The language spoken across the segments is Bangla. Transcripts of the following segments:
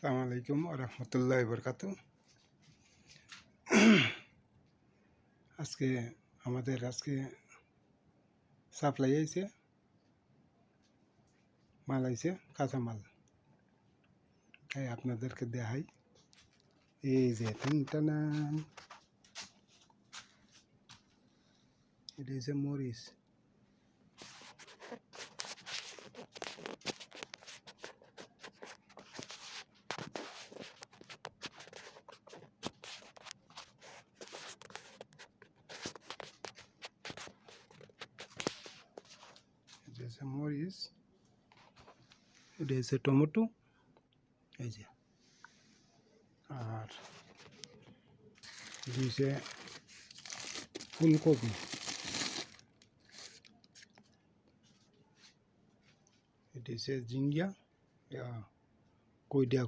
আসসালামু আলাইকুম ওয়া রাহমাতুল্লাহি ওয়া বারাকাতুহু। আমাদের সাপ্লাই আইছে, মাল আইছে, কাঁচা মাল। তাই আপনাদেরকে দেখাই। এই যে টানান, এটা হচ্ছে মরিচ। এটা হচ্ছে মরিচ, এটা হচ্ছে টমেটো, এই যে, আর এটা হচ্ছে ফুলকপি, এটা হচ্ছে ঝিঙ্গা, কইডা,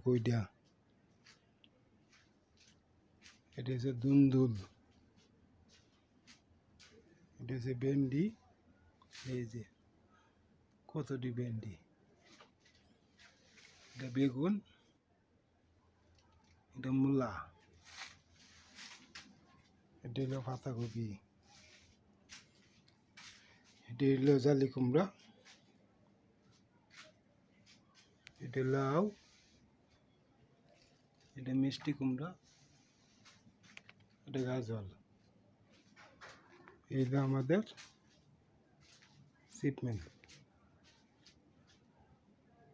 এটা হচ্ছে দুন্দুল, এটা হচ্ছে ভেন্ডি, এই যে কতটি ভেন্ডি, এটা বেগুন, এটা মূলা, এটা হলো পাতাকপি, এটা হলো জালি কুমড়া, এটা লাউ, এটা মিষ্টি কুমড়া, এটা গাজল। এই হলো আমাদের শিপমেন্ট।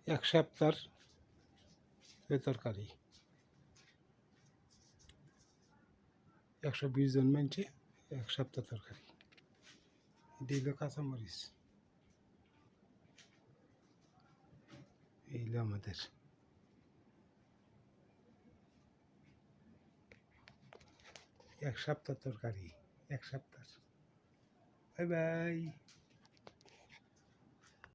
এক সপ্তাহের তরকারি, 120 জন মানছে, এক সপ্তাহ তরকারি। এটা হলো কাঁচামরিচ, এই হলো আমাদের এক সপ্তাহ তরকারি, এক সপ্তাহ। Bye bye.